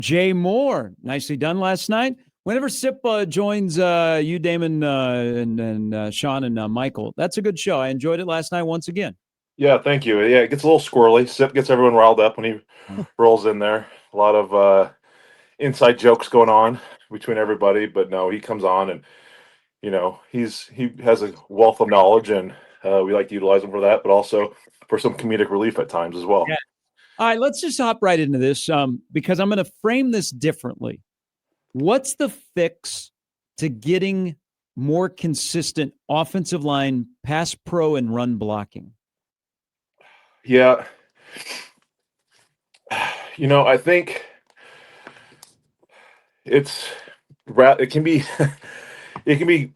Jay Moore. Nicely done last night. Whenever Sip joins you, Damon, and Sean and Michael, that's a good show. I enjoyed it last night once again. Yeah, thank you. Yeah, it gets a little squirrely. Sip gets everyone riled up when he rolls in there. A lot of inside jokes going on between everybody, but no, he comes on and he has a wealth of knowledge, and we like to utilize him for that, but also for some comedic relief at times as well. Yeah. All right, let's just hop right into this because I'm going to frame this differently. What's the fix to getting more consistent offensive line, pass pro, and run blocking? Yeah, I think it can be it can be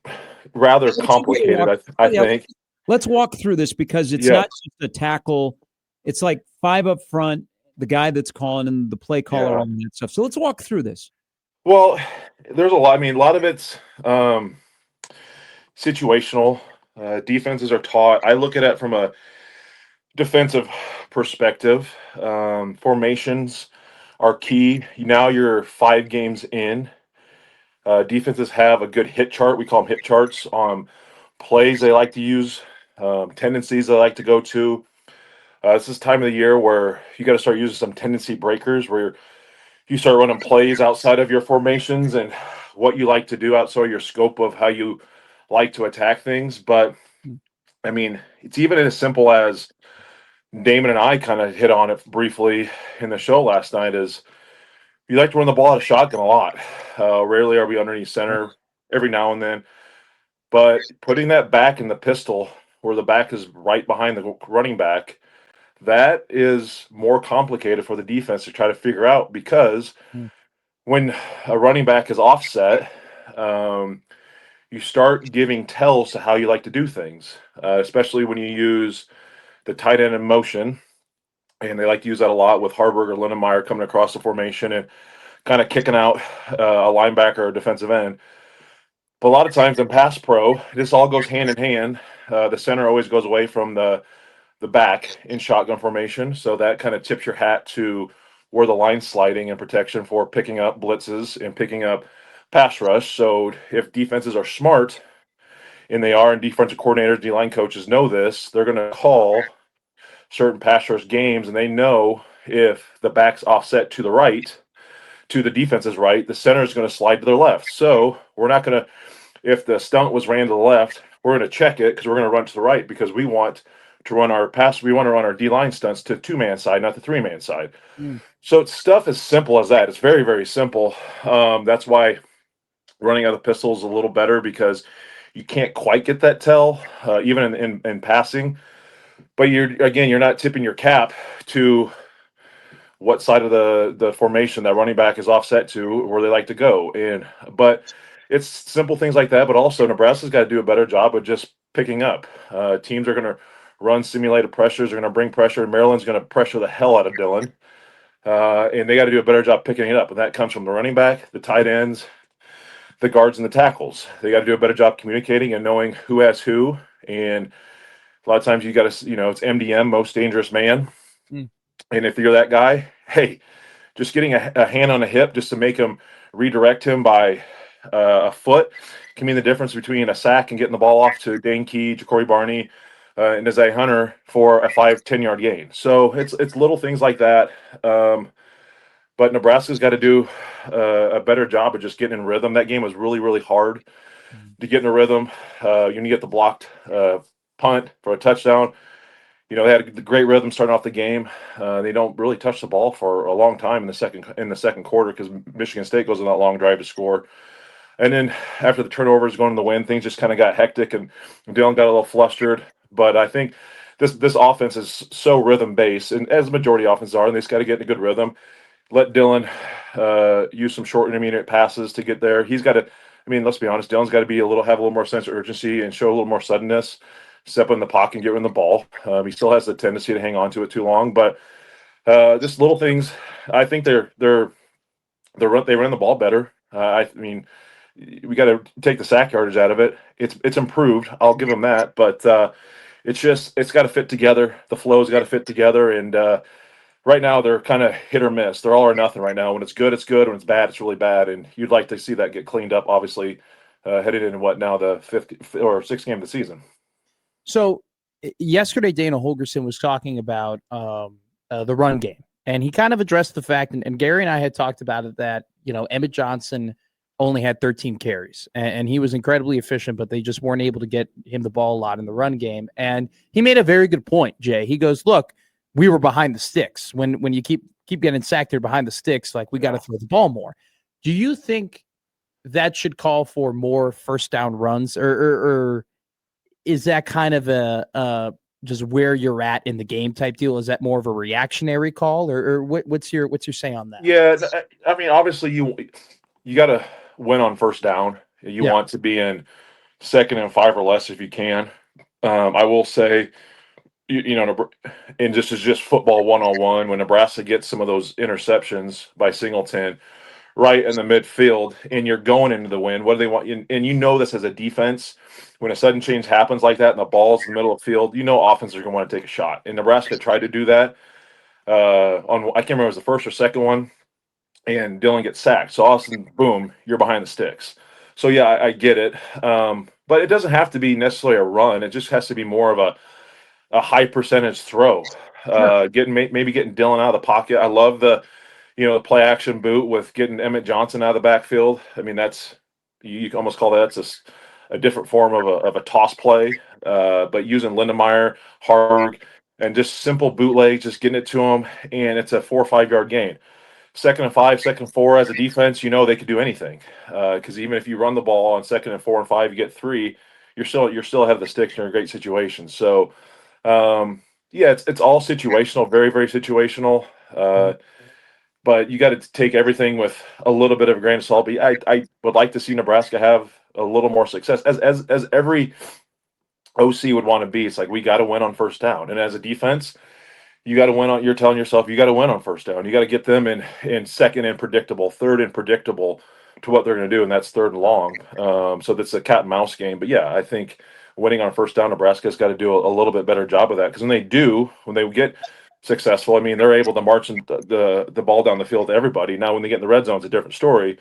rather complicated. I think. Let's walk through this because it's Yeah, not just a tackle. It's like five up front, the guy that's calling and the play caller, yeah. all that stuff. So let's walk through this. Well, there's a lot. I mean, a lot of it's situational. Defenses are taught. I look at it from a defensive perspective. Formations are key. Now you're 5 games in. Defenses have a good hit chart. We call them hit charts on plays they like to use, tendencies they like to go to. This is time of the year where you got to start using some tendency breakers where you start running plays outside of your formations and what you like to do outside of your scope of how you like to attack things. But I mean, it's even as simple as Damon and I kind of hit on it briefly in the show last night is you like to run the ball out of shotgun a lot. Rarely are we underneath center every now and then, but putting that back in the pistol where the back is right behind the running back, that is more complicated for the defense to try to figure out because when a running back is offset, you start giving tells to how you like to do things, especially when you use the tight end in motion. And they like to use that a lot with Harburg or Lindenmeyer coming across the formation and kind of kicking out a linebacker or defensive end. But a lot of times in pass pro, this all goes hand in hand. The center always goes away from the back in shotgun formation, so that kind of tips your hat to where the line's sliding and protection for picking up blitzes and picking up pass rush. So if defenses are smart, and they are, and defensive coordinators, D-line coaches know this, they're going to call certain pass rush games, and they know if the back's offset to the right, to the defense's right, the center is going to slide to their left. So we're not going to, if the stunt was ran to the left, we're going to check it because we're going to run to the right because we want to run our pass. We want to run our D-line stunts to 2-man side, not the 3-man side. So it's stuff as simple as that. It's very, very simple. That's why running out of the pistol is a little better because you can't quite get that tell, even in passing. But you're not tipping your cap to what side of the formation that running back is offset to, where they like to go. But it's simple things like that. But also Nebraska's got to do a better job of just picking up. Teams are going to run simulated pressures. They're going to bring pressure. And Maryland's going to pressure the hell out of Dillon. And they got to do a better job picking it up. And that comes from the running back, the tight ends, the guards, and the tackles. They got to do a better job communicating and knowing who has who. And a lot of times you got to, it's MDM, most dangerous man. And if you're that guy, hey, just getting a hand on a hip just to make him redirect him by a foot can mean the difference between a sack and getting the ball off to Dane Key, Ja'Cory Barney, and Isaiah Hunter for a 5-10 yard gain. So it's little things like that. But Nebraska's got to do a better job of just getting in rhythm. That game was really, really hard to get in a rhythm. You get the blocked punt for a touchdown. They had a great rhythm starting off the game. They don't really touch the ball for a long time in the second quarter because Michigan State goes on that long drive to score. And then after the turnovers going to the wind, things just kind of got hectic and Dillon got a little flustered. But I think this offense is so rhythm based, and as the majority offenses are, and they just got to get in a good rhythm. Let Dillon use some short intermediate passes to get there. He's got to. I mean, let's be honest. Dillon's got to have a little more sense of urgency and show a little more suddenness. Step in the pocket and get rin the ball. He still has the tendency to hang on to it too long, but just little things. I think they run the ball better. I mean, we got to take the sack yardage out of it. It's improved. I'll give them that, but it's got to fit together. The flow's got to fit together, and right now they're kind of hit or miss. They're all or nothing right now. When it's good, it's good. When it's bad, it's really bad. And you'd like to see that get cleaned up, obviously, headed into what now the fifth or sixth game of the season. So yesterday, Dana Holgerson was talking about the run game, and he kind of addressed the fact, and Gary and I had talked about it, that, Emmett Johnson only had 13 carries, and he was incredibly efficient, but they just weren't able to get him the ball a lot in the run game. And he made a very good point, Jay. He goes, look, we were behind the sticks. When you keep getting sacked there behind the sticks, like, we got to throw the ball more. Do you think that should call for more first down runs, or is that kind of a just where you're at in the game type deal? Is that more of a reactionary call, or what's your say on that? Yeah, I mean, obviously you got to win on first down. You want to be in 2nd and 5 or less if you can. I will say, and this is just football 101. When Nebraska gets some of those interceptions by Singleton right in the midfield, and you're going into the wind, what do they want? And this as a defense, when a sudden change happens like that and the ball's in the middle of the field, offenses are going to want to take a shot. And Nebraska tried to do that on, I can't remember if it was the first or second one, and Dylan gets sacked. So all of a sudden, boom, you're behind the sticks. So yeah, I get it. But it doesn't have to be necessarily a run. It just has to be more of a high percentage throw. Sure. Maybe getting Dylan out of the pocket. I love the play action boot with getting Emmett Johnson out of the backfield. I mean, that's, you can almost call that a different form of a toss play. But using Lindemeyer, Harg, and just simple bootleg, just getting it to him, and it's a 4 or 5 yard gain. 2nd and 5, 2nd and 4 as a defense, they could do anything. Because even if you run the ball on 2nd and 4 and 5, you get 3, you're still ahead of the sticks, and you're in a great situation. So, yeah, it's all situational, very, very situational. But you got to take everything with a little bit of a grain of salt. But I would like to see Nebraska have a little more success, as every OC would want to be. It's like, we got to win on first down, and as a defense, you got to win on. You're telling yourself you got to win on first down. You got to get them in second and predictable, third and predictable to what they're going to do, and that's third and long. So that's a cat and mouse game. But yeah, I think winning on first down, Nebraska's got to do a little bit better job of that, because when they get successful, I mean, they're able to march the ball down the field to everybody. Now, when they get in the red zone, it's a different story.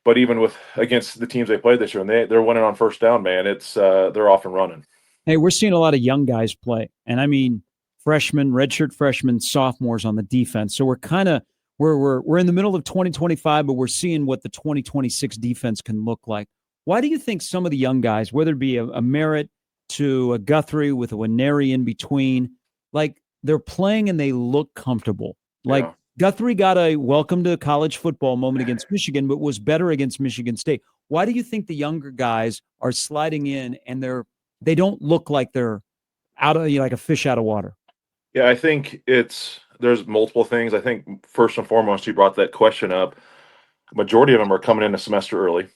But even against the teams they played this year, and they're winning on first down, man, it's they're off and running. Hey, we're seeing a lot of young guys play, and I mean freshmen, redshirt freshmen, sophomores on the defense. So we're kind of we're in the middle of 2025, but we're seeing what the 2026 defense can look like. Why do you think some of the young guys, whether it be a Merritt to a Guthrie with a Winery in between, like, they're playing and they look comfortable? Like, Yeah. Guthrie got a welcome to college football moment against Michigan, but was better against Michigan State. Why do you think the younger guys are sliding in and they don't look like they're out of, like a fish out of water? Yeah, I think there's multiple things. I think first and foremost, you brought that question up. Majority of them are coming in a semester early.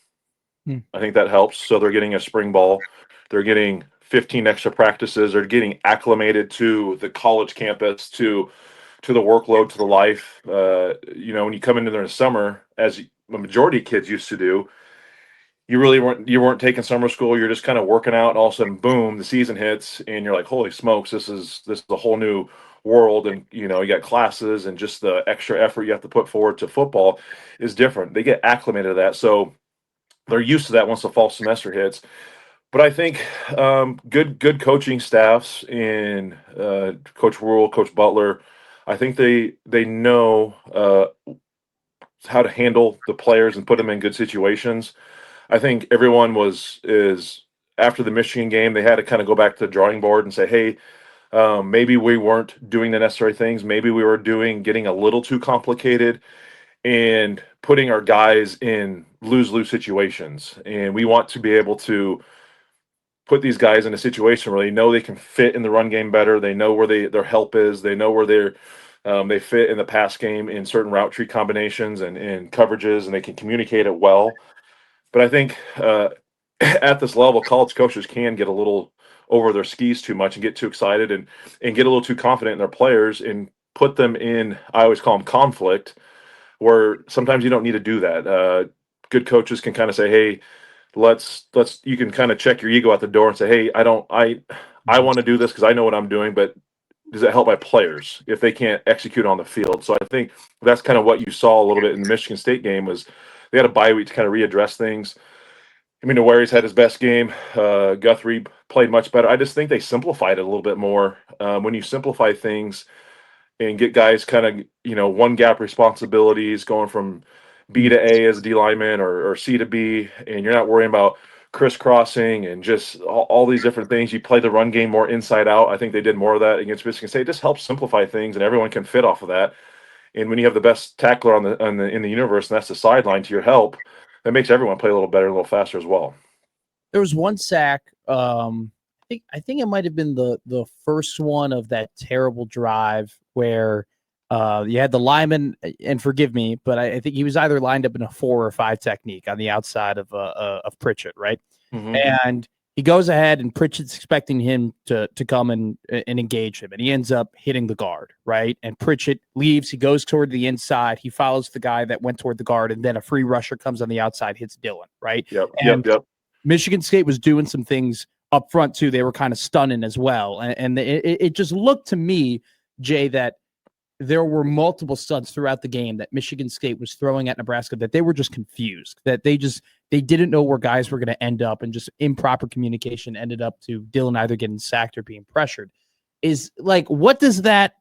I think that helps. So they're getting a spring ball. They're getting 15 extra practices. They're getting acclimated to the college campus, to the workload, to the life. When you come into there in the summer, as the majority of kids used to do, you weren't taking summer school. You're just kind of working out, and all of a sudden, boom, the season hits, and you're like, holy smokes, this is a whole new world. And you got classes, and just the extra effort you have to put forward to football is different. They get acclimated to that, so they're used to that once the fall semester hits. But I think good coaching staffs in Coach Rule, Coach Butler, I think they know how to handle the players and put them in good situations. I think everyone is after the Michigan game, they had to kind of go back to the drawing board and say, hey, maybe we weren't doing the necessary things. Maybe we were getting a little too complicated and putting our guys in lose-lose situations. And we want to be able to put these guys in a situation where they know they can fit in the run game better. They know where their help is. They know where they fit in the pass game in certain route tree combinations and coverages, and they can communicate it well. But I think at this level, college coaches can get a little over their skis too much and get too excited and get a little too confident in their players and put them in, I always call them conflict, where sometimes you don't need to do that. Good coaches can kind of say, hey, you can kind of check your ego at the door and say, hey, I want to do this because I know what I'm doing, but does it help my players if they can't execute on the field? So I think that's kind of what you saw a little bit in the Michigan State game was they had a bye week to kind of readdress things. I mean, Warriors had his best game. Guthrie played much better. I just think they simplified it a little bit more. When you simplify things and get guys kind of, one gap responsibilities going from B to A as a D lineman or C to B, and you're not worrying about crisscrossing and just all these different things. You play the run game more inside out. I think they did more of that against Michigan State. It just helps simplify things, and everyone can fit off of that. And when you have the best tackler in the universe, and that's the sideline to your help, that makes everyone play a little better, a little faster as well. There was one sack. I think it might have been the first one of that terrible drive where you had the lineman, and forgive me, but I think he was either lined up in a 4 or 5 technique on the outside of Pritchett, right? Mm-hmm. And he goes ahead, and Pritchett's expecting him to come and engage him, and he ends up hitting the guard, right? And Pritchett leaves. He goes toward the inside. He follows the guy that went toward the guard, and then a free rusher comes on the outside, hits Dylan, right? Yep. Michigan State was doing some things up front too. They were kind of stunning as well, and it just looked to me, Jay, that there were multiple stunts throughout the game that Michigan State was throwing at Nebraska that they were just confused, that they didn't know where guys were going to end up, and just improper communication ended up to Dylan either getting sacked or being pressured. Is like, what does that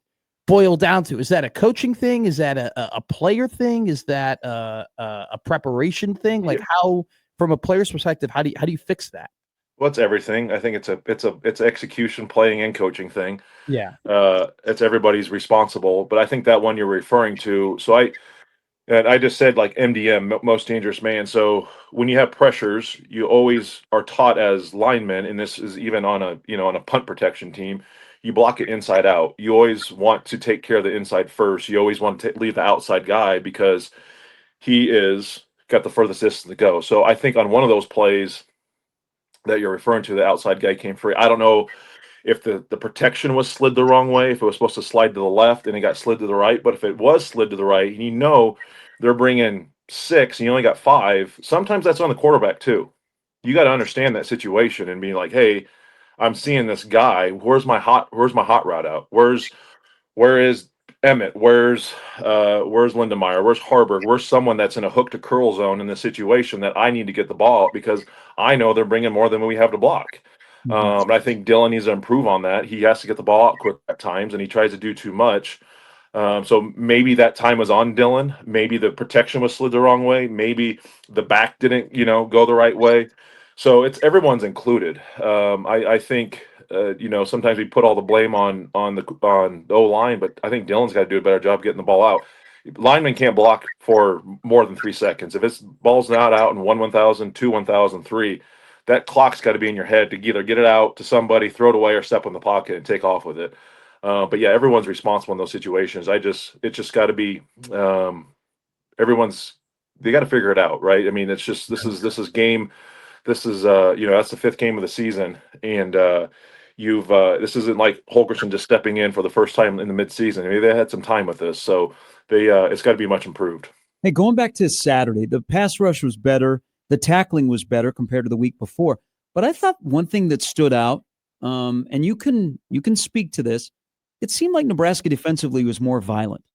boil down to? Is that a coaching thing? Is that a player thing? Is that a preparation thing? Like, how, from a player's perspective, how do you fix that? Well, it's everything. I think it's execution, playing, and coaching thing. Yeah. It's everybody's responsible. But I think that one you're referring to. So I just said like MDM, most dangerous man. So when you have pressures, you always are taught as linemen, and this is even on a punt protection team, you block it inside out. You always want to take care of the inside first. You always want to leave the outside guy because he is got the furthest distance to go. So I think on one of those plays that you're referring to, the outside guy came free. I don't know if the protection was slid the wrong way, if it was supposed to slide to the left and it got slid to the right. But if it was slid to the right, and they're bringing 6 and you only got 5, sometimes that's on the quarterback too. You got to understand that situation and be like, hey, I'm seeing this guy. Where's my hot route out? Where is Emmett? Where's Lindemeyer? Where's Harburg? Where's someone that's in a hook to curl zone in the situation that I need to get the ball out because I know they're bringing more than we have to block. But I think Dylan needs to improve on that. He has to get the ball out quick at times, and he tries to do too much. So maybe that time was on Dylan. Maybe the protection was slid the wrong way. Maybe the back didn't, go the right way. So everyone's included. I think sometimes we put all the blame on the O-line, but I think Dylan's got to do a better job getting the ball out. Linemen can't block for more than 3 seconds. If it's ball's not out in 1/1000, 2/1000, 3, that clock's got to be in your head to either get it out to somebody, throw it away, or step in the pocket and take off with it. But yeah, everyone's responsible in those situations. It's just got to be they got to figure it out, right? I mean, it's just this is game. This is that's the 5th game of the season, and this isn't like Holgorsen just stepping in for the first time in the midseason. Maybe they had some time with this, so it's got to be much improved. Hey, going back to Saturday, the pass rush was better. The tackling was better compared to the week before. But I thought one thing that stood out, and you can speak to this, it seemed like Nebraska defensively was more violent.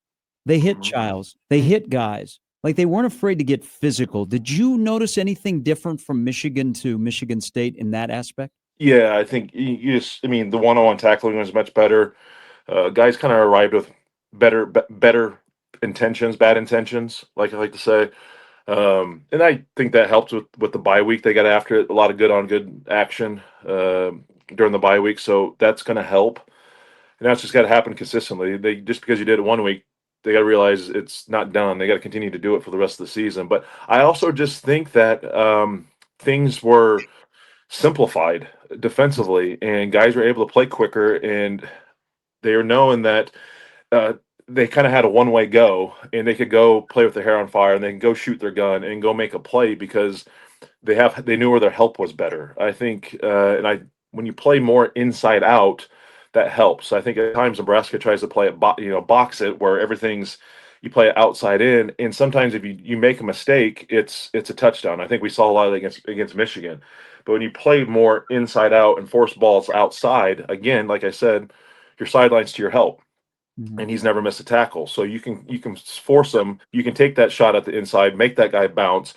They hit Childs. They hit guys. Like, they weren't afraid to get physical. Did you notice anything different from Michigan to Michigan State in that aspect? Yeah, I think the one-on-one tackling was much better. Guys kind of arrived with better intentions, bad intentions, like I like to say. And I think that helped with the bye week. They got after it, a lot of good action during the bye week, so that's going to help. And that's just got to happen consistently. Just because you did it one week, they got to realize it's not done. They got to continue to do it for the rest of the season. But I also just think that things were simplified defensively, and guys were able to play quicker, and they are knowing that they kind of had a one-way go, and they could go play with their hair on fire, and they can go shoot their gun and go make a play because they knew where their help was better. I think, when you play more inside out, that helps. I think at times Nebraska tries to play it, box it, where you play it outside in, and sometimes if you make a mistake, it's a touchdown. I think we saw a lot of that against Michigan. But when you play more inside out and force balls outside, again, like I said, your sidelines to your help. Mhm. And he's never missed a tackle. So you can force him. You can take that shot at the inside, make that guy bounce.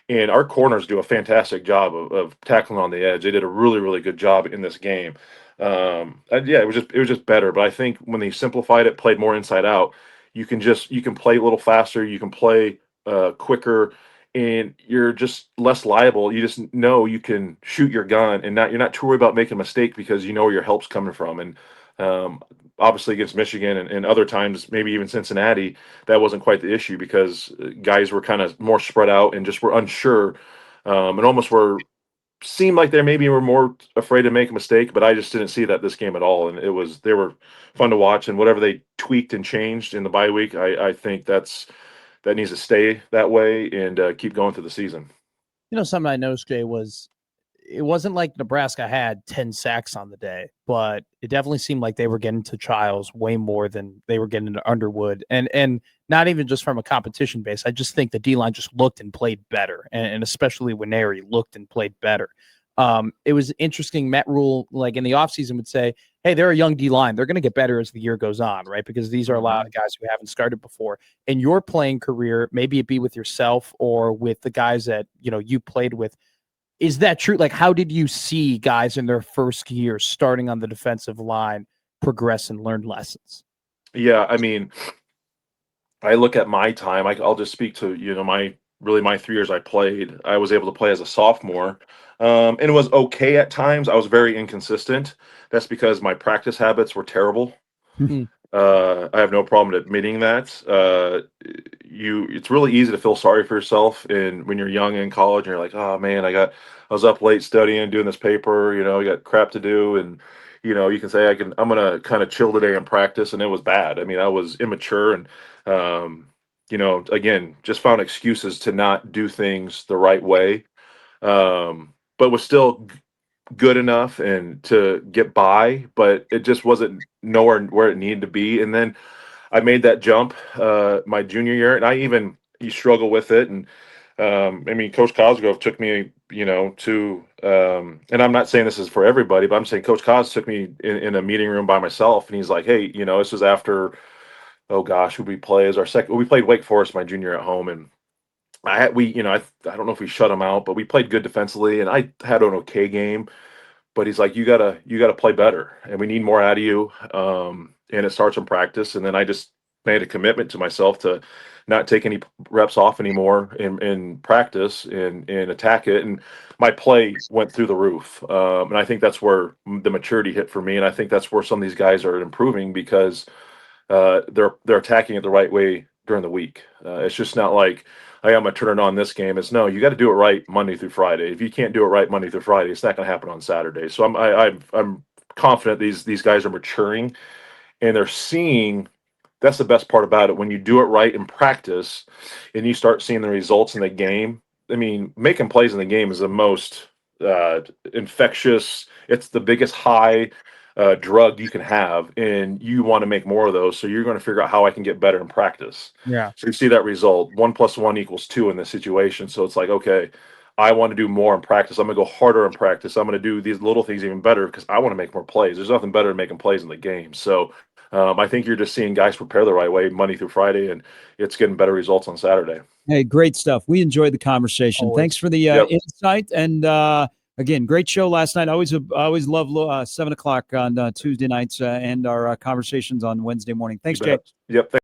And our corners do a fantastic job of tackling on the edge. They did a really, really good job in this game. And yeah, it was just better. But I think when they simplified it, played more inside out, you can play a little faster, you can play quicker, and you're just less liable. You just know you can shoot your gun, and you're not too worried about making a mistake because you know where your help's coming from. And obviously against Michigan and other times, maybe even Cincinnati, that wasn't quite the issue because guys were kind of more spread out and just were unsure, and almost seemed like they were more afraid to make a mistake. But I just didn't see that this game at all, and they were fun to watch. And whatever they tweaked and changed in the bye week, I think that needs to stay that way and keep going through the season. Something I noticed, Jay, was it wasn't like Nebraska had 10 sacks on the day, but it definitely seemed like they were getting to Childs way more than they were getting to Underwood. And not even just from a competition base. I just think the D-line just looked and played better. And especially when Neri looked and played better. It was interesting. Matt Rule, like in the offseason, would say, hey, they're a young D-line. They're going to get better as the year goes on, right? Because these are a lot of guys who haven't started before. In your playing career, maybe it be with yourself or with the guys that, you played with, is that true? Like, how did you see guys in their first year starting on the defensive line progress and learn lessons? Yeah, I mean, I look at my time. I'll just speak to my 3 years I played. I was able to play as a sophomore, and it was okay at times. I was very inconsistent. That's because my practice habits were terrible. I have no problem admitting that. It's really easy to feel sorry for yourself, and when you're young in college, and you're like, oh man, I was up late studying, doing this paper. I got crap to do, and you can say I'm gonna kind of chill today and practice, and it was bad. I mean, I was immature, and again, just found excuses to not do things the right way, but was still good enough and to get by, but it just wasn't nowhere where it needed to be. And then I made that jump my junior year, and you struggle with it. And I mean, Coach Cosgrove took me, to and I'm not saying this is for everybody, but I'm saying Coach Cos took me in a meeting room by myself, and he's like, hey, this was after, oh gosh, who we play as our second. We played Wake Forest my junior year at home, and I don't know if we shut them out, but we played good defensively, and I had an okay game. But he's like, you gotta play better, and we need more out of you. And it starts in practice. And then I just made a commitment to myself to not take any reps off anymore in practice and attack it. And my play went through the roof. And I think that's where the maturity hit for me. And I think that's where some of these guys are improving because they're attacking it the right way during the week. It's just not like, hey, I'm gonna turn it on this game. It's no, you got to do it right Monday through Friday. If you can't do it right Monday through Friday, it's not gonna happen on Saturday. So I'm confident these guys are maturing and they're seeing. That's the best part about it. When you do it right in practice and you start seeing the results in the game. I mean, making plays in the game is the most infectious. It's the biggest high drug you can have, and you want to make more of those. So you're going to figure out how I can get better in practice. Yeah. So you see that result, 1 + 1 = 2 in this situation. So it's like, okay, I want to do more in practice. I'm going to go harder in practice. I'm going to do these little things even better because I want to make more plays. There's nothing better than making plays in the game. So I think you're just seeing guys prepare the right way Monday through Friday, and it's getting better results on Saturday. Hey, great stuff. We enjoyed the conversation. Always. Thanks for the insight. And again, great show last night. I always love 7 o'clock on Tuesday nights and our conversations on Wednesday morning. Thanks, Jay. Yep.